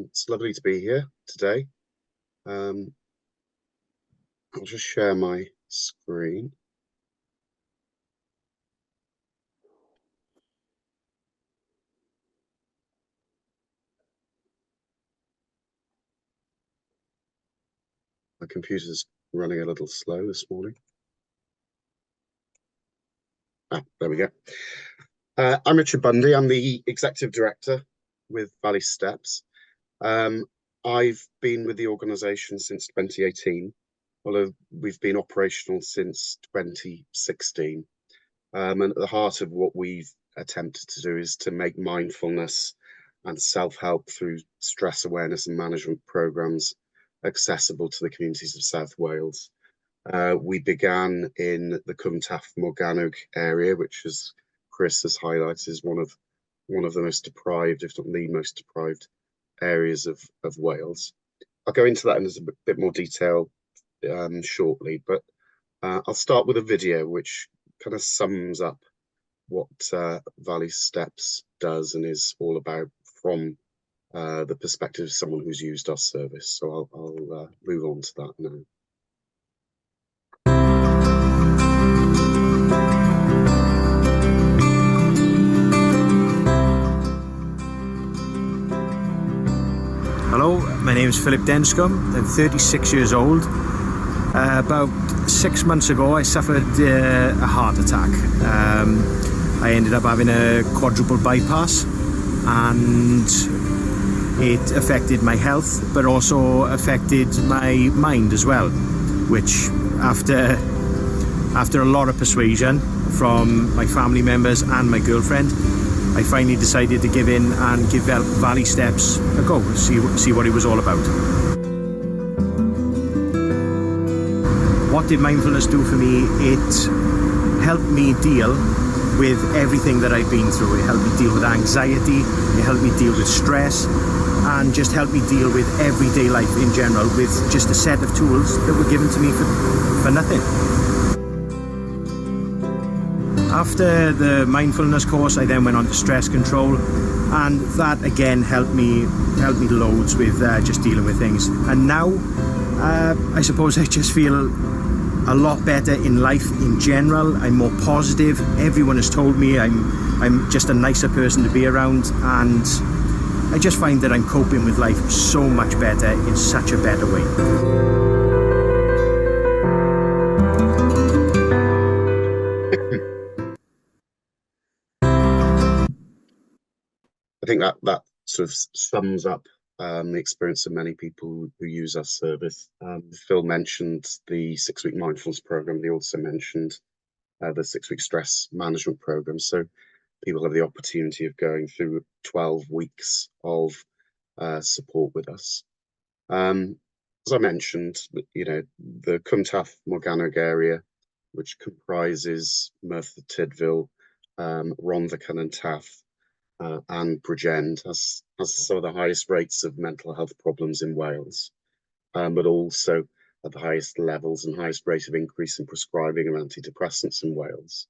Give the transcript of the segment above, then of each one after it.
It's lovely to be here today. I'll just share my screen. My computer's running a little slow this morning. There we go. I'm Richard Bundy. I'm the Executive Director with Valley Steps. I've been with the organisation since 2018, although we've been operational since 2016. And at the heart of what we've attempted to do is to make mindfulness and self-help through stress awareness and management programmes accessible to the communities of South Wales. We began in the Cwmtaf Morgannwg area, which, as Chris has highlighted, is one of the most deprived, if not the most deprived, areas of Wales. I'll go into that in a bit more detail shortly, but I'll start with a video which kind of sums up what Valley Steps does and is all about from the perspective of someone who's used our service. So I'll move on to that now. Hello, my name is Philip Denscombe. I'm 36 years old. About 6 months ago I suffered a heart attack. I ended up having a quadruple bypass, and it affected my health but also affected my mind as well, which after a lot of persuasion from my family members and my girlfriend, I finally decided to give in and give Valley Steps a go, see what it was all about. What did mindfulness do for me? It helped me deal with everything that I've been through. It helped me deal with anxiety, it helped me deal with stress, and just helped me deal with everyday life in general with just a set of tools that were given to me for nothing. After the mindfulness course, I then went on to stress control, and that again helped me loads with just dealing with things. And now, I suppose I just feel a lot better in life in general. I'm more positive. Everyone has told me I'm just a nicer person to be around, and I just find that I'm coping with life so much better in such a better way. I think that sort of sums up the experience of many people who use our service. Phil mentioned the 6-week mindfulness program. They also mentioned the 6-week stress management program. So people have the opportunity of going through 12 weeks of support with us. As I mentioned, the Cwmtaf Morgannwg area, which comprises Merthyr Tydfil, Rhondda Cynon Taf, and Bridgend, has some of the highest rates of mental health problems in Wales, but also at the highest levels and highest rate of increase in prescribing of antidepressants in Wales,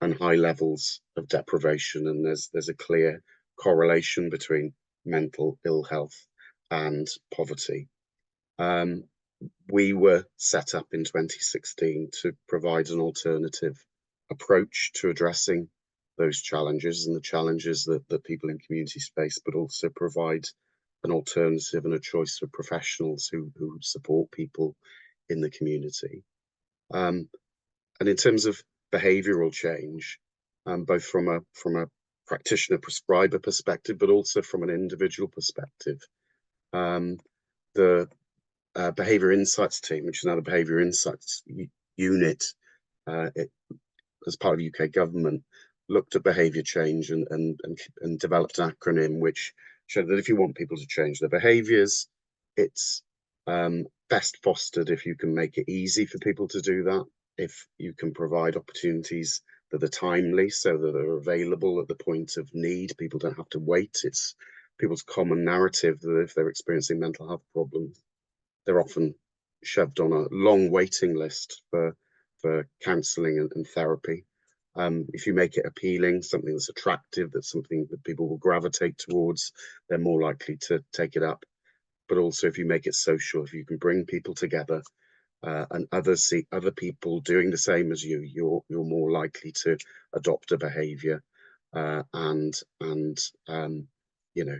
and high levels of deprivation. And there's a clear correlation between mental ill health and poverty. We were set up in 2016 to provide an alternative approach to addressing those challenges and the challenges that people in communities face, but also provide an alternative and a choice for professionals who support people in the community. And in terms of behavioural change, both from a practitioner prescriber perspective, but also from an individual perspective, the Behaviour Insights team, which is now the Behaviour Insights unit, as part of UK government, looked at behaviour change and developed an acronym which showed that if you want people to change their behaviours, it's best fostered if you can make it easy for people to do that, if you can provide opportunities that are timely, so that are available at the point of need. People don't have to wait. It's people's common narrative that if they're experiencing mental health problems, they're often shoved on a long waiting list for counselling and therapy. If you make it appealing, something that's attractive, that's something that people will gravitate towards, they're more likely to take it up. But also if you make it social, if you can bring people together, and others see other people doing the same as you, you're more likely to adopt a behaviour and you know,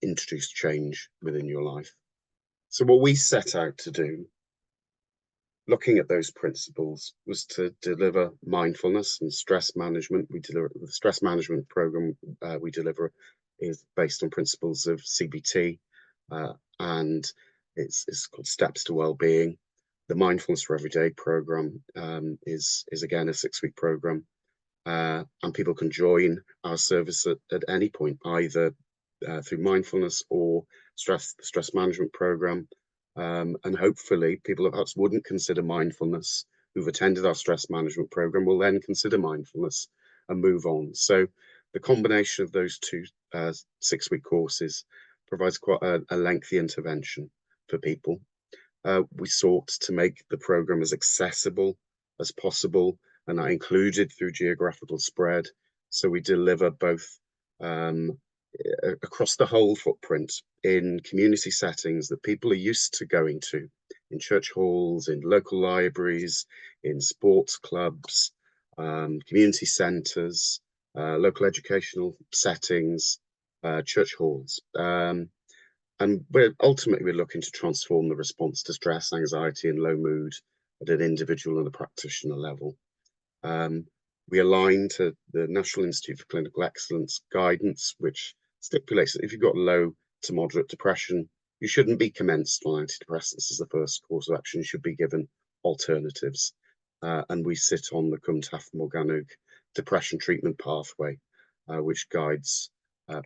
introduce change within your life. So what we set out to do, looking at those principles, was to deliver mindfulness and stress management. We deliver the stress management program we deliver is based on principles of CBT, and it's called Steps to Wellbeing. The Mindfulness for Everyday program is again a 6-week program, and people can join our service at any point, either through mindfulness or stress management program. And hopefully people that perhaps wouldn't consider mindfulness, who've attended our stress management program, will then consider mindfulness and move on. So the combination of those two 6-week courses provides quite a lengthy intervention for people. We sought to make the program as accessible as possible, and that included through geographical spread. So we deliver both across the whole footprint in community settings that people are used to going to, in church halls, in local libraries, in sports clubs, community centres, local educational settings, church halls. And we're looking to transform the response to stress, anxiety, and low mood at an individual and a practitioner level. We align to the National Institute for Clinical Excellence guidance, which stipulates that if you've got low to moderate depression, you shouldn't be commenced on antidepressants as the first course of action. You should be given alternatives. And we sit on the Cwmtaf Morgannwg depression treatment pathway, which guides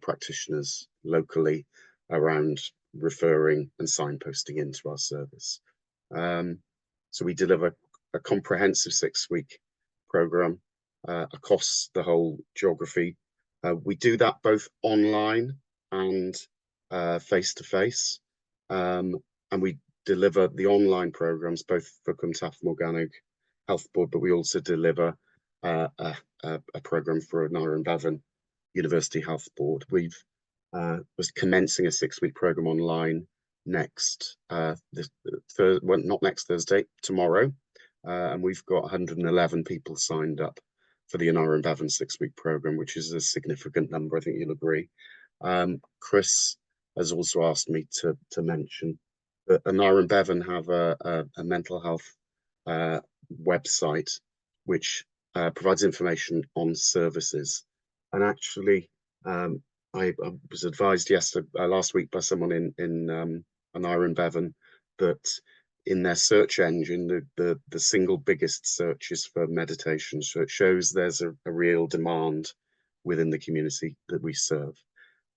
practitioners locally around referring and signposting into our service. So we deliver a comprehensive 6-week program across the whole geography. We do that both online and face-to-face, and we deliver the online programs both for Cwmtaf Morgannwg Health Board, but we also deliver a program for Aneurin Bevan University Health Board. We've was commencing a 6-week program online next, not next Thursday, tomorrow, and we've got 111 people signed up for the Aneurin Bevan 6-week program, which is a significant number. I think you'll agree. Chris has also asked me to mention that Aneurin Bevan have a mental health website which provides information on services, and actually I was advised last week by someone in Aneurin Bevan that in their search engine, the single biggest search is for meditation. So it shows there's a real demand within the community that we serve.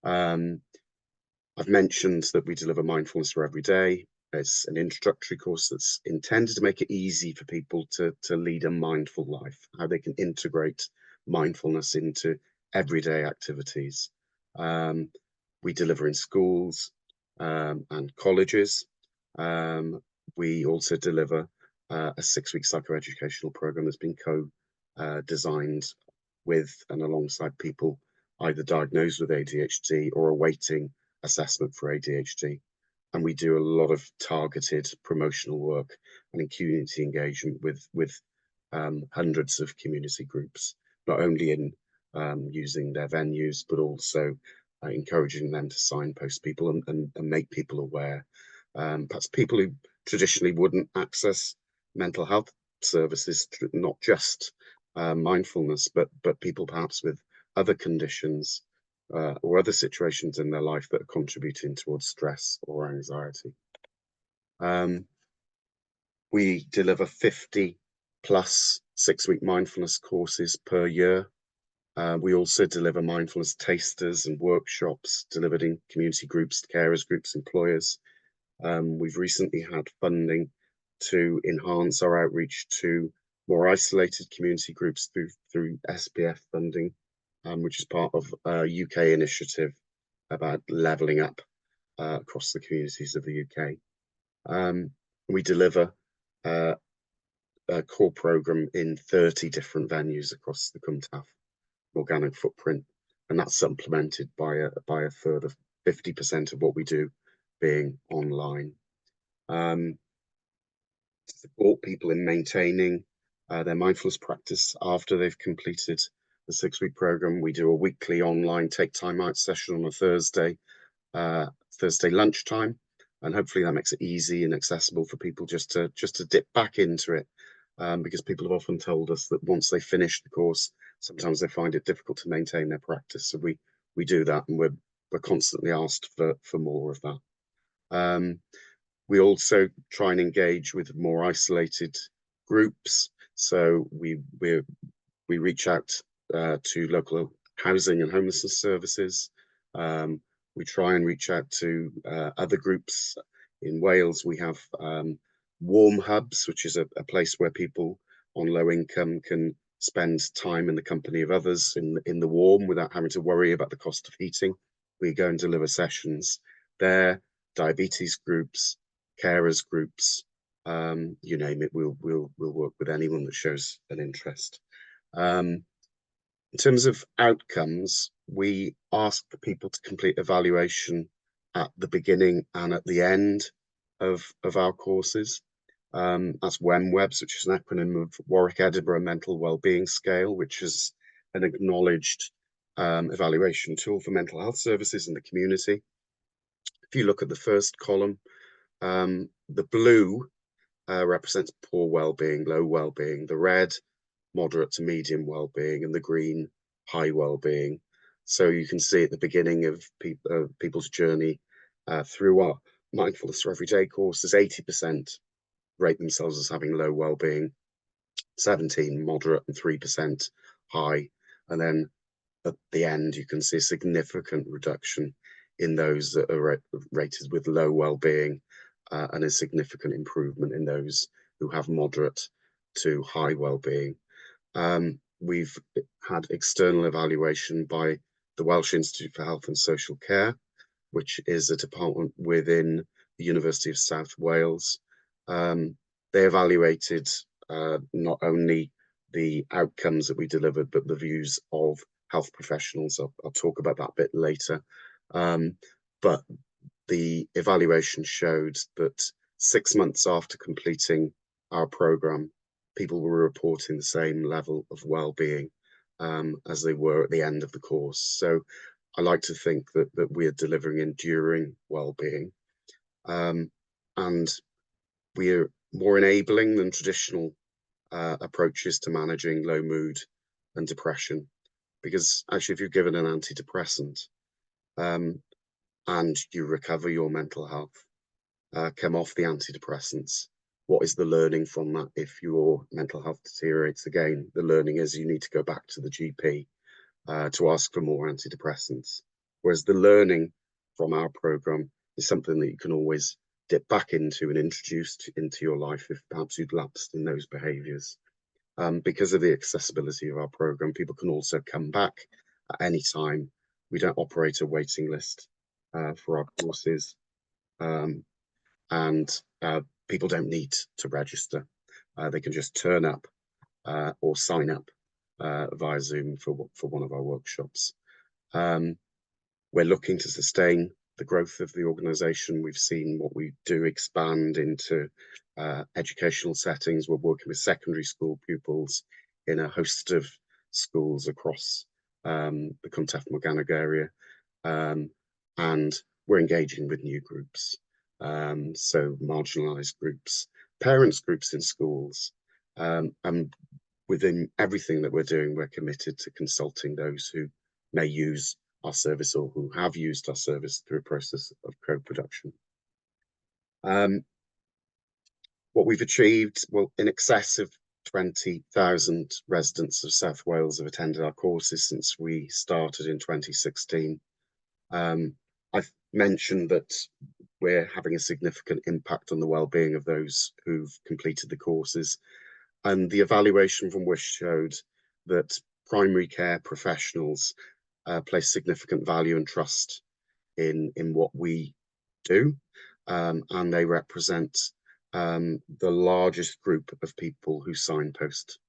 I've mentioned that we deliver mindfulness for every day. It's an introductory course that's intended to make it easy for people to lead a mindful life, how they can integrate mindfulness into everyday activities. We deliver in schools and colleges. We also deliver a 6-week psychoeducational program that's been co-designed with and alongside people either diagnosed with ADHD or awaiting assessment for ADHD. And we do a lot of targeted promotional work and in community engagement with hundreds of community groups, not only in using their venues, but also encouraging them to signpost people and make people aware. Perhaps people who traditionally wouldn't access mental health services, not just mindfulness, but people perhaps with other conditions or other situations in their life that are contributing towards stress or anxiety. We deliver 50 plus 6-week mindfulness courses per year. We also deliver mindfulness tasters and workshops delivered in community groups, carers groups, employers. We've recently had funding to enhance our outreach to more isolated community groups through SPF funding, which is part of a UK initiative about levelling up across the communities of the UK. We deliver a core program in 30 different venues across the Cwmtaf organic footprint, and that's supplemented by a further 50% of what we do being online. To support people in maintaining their mindfulness practice after they've completed the 6-week program, we do a weekly online take time out session on a Thursday lunchtime, and hopefully that makes it easy and accessible for people just to dip back into it, because people have often told us that once they finish the course, sometimes they find it difficult to maintain their practice. So we do that, and we're constantly asked for more of that. We also try and engage with more isolated groups. So we reach out to local housing and homelessness services. We try and reach out to other groups. In Wales, we have warm hubs, which is a place where people on low income can spend time in the company of others in the warm without having to worry about the cost of heating. We go and deliver sessions there. Diabetes groups, carers groups, you name it, we'll work with anyone that shows an interest. In terms of outcomes, we ask people to complete evaluation at the beginning and at the end of our courses. That's WEMWEBS, which is an acronym of Warwick Edinburgh Mental Wellbeing Scale, which is an acknowledged evaluation tool for mental health services in the community. If you look at the first column, the blue represents poor well-being, low well-being. The red, moderate to medium well-being, and the green, high well-being. So you can see at the beginning of people's journey through our mindfulness for everyday courses, 80% rate themselves as having low well-being, 17% moderate, and 3% high. And then at the end, you can see a significant reduction in those that are rated with low well-being, and a significant improvement in those who have moderate to high well-being. We've had external evaluation by the Welsh Institute for Health and Social Care, which is a department within the University of South Wales. They evaluated not only the outcomes that we delivered, but the views of health professionals. I'll talk about that a bit later. But the evaluation showed that 6 months after completing our program, people were reporting the same level of well-being as they were at the end of the course. So I like to think that we're delivering enduring well-being, and we're more enabling than traditional approaches to managing low mood and depression. Because actually, if you're given an antidepressant and you recover your mental health, come off the antidepressants, what is the learning from that? If your mental health deteriorates again, the learning is you need to go back to the GP to ask for more antidepressants. Whereas the learning from our program is something that you can always dip back into and introduce into your life if perhaps you'd lapsed in those behaviours. Because of the accessibility of our program, people can also come back at any time. We don't operate a waiting list for our courses, and people don't need to register. They can just turn up or sign up via Zoom for one of our workshops. We're looking to sustain the growth of the organisation. We've seen what we do expand into educational settings. We're working with secondary school pupils in a host of schools across the Cwmtaf Morgannwg area, and we're engaging with new groups, so marginalised groups, parents groups in schools, and within everything that we're doing, we're committed to consulting those who may use our service or who have used our service through a process of co-production. What we've achieved, well, in excess of 20,000 residents of South Wales have attended our courses since we started in 2016. I've mentioned that we're having a significant impact on the well-being of those who've completed the courses, and the evaluation from WISH showed that primary care professionals place significant value and trust in what we do, and they represent the largest group of people who signpost.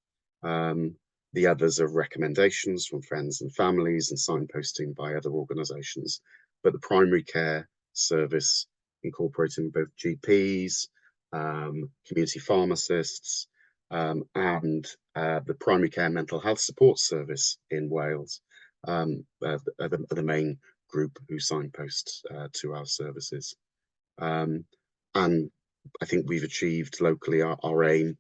The others are recommendations from friends and families and signposting by other organisations. But the primary care service, incorporating both GPs, community pharmacists, and the primary care mental health support service in Wales, are the main group who signpost to our services. And I think we've achieved locally our aim.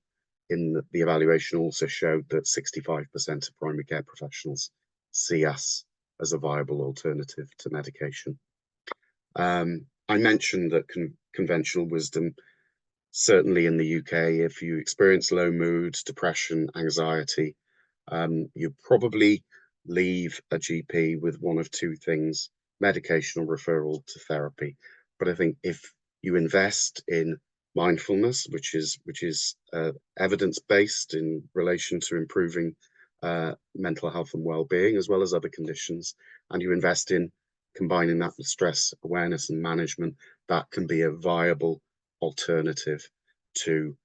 In the evaluation also showed that 65% of primary care professionals see us as a viable alternative to medication. I mentioned that conventional wisdom, certainly in the UK, if you experience low mood, depression, anxiety, you probably leave a GP with one of two things: medication or referral to therapy. But I think if you invest in mindfulness, which is evidence-based in relation to improving mental health and well-being, as well as other conditions, and you invest in combining that with stress awareness and management, that can be a viable alternative to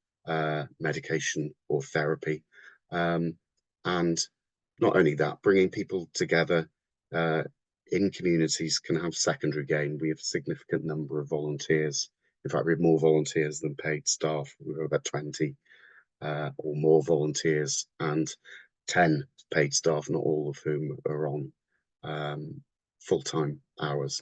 medication or therapy. And not only that, bringing people together in communities can have secondary gain. We have a significant number of volunteers. In fact, we have more volunteers than paid staff. We have about 20 or more volunteers and 10 paid staff, not all of whom are on full-time hours.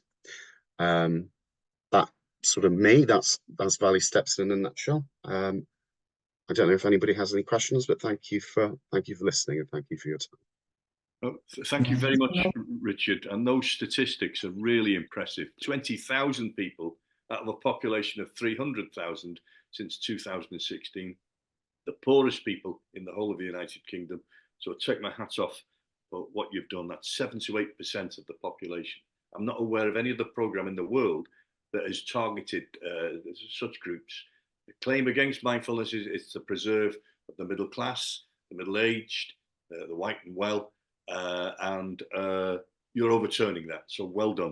That sort of me, that's Valley Steps in a nutshell. I don't know if anybody has any questions, but thank you for listening, and thank you for your time. Oh, thank you very much, Richard. And those statistics are really impressive. 20,000 people out of a population of 300,000 since 2016. The poorest people in the whole of the United Kingdom. So I take my hats off for what you've done. That's 7 to 8% of the population. I'm not aware of any other program in the world that has targeted such groups. The claim against mindfulness is to preserve the middle class, the middle-aged, the white and well, and you're overturning that. So well done.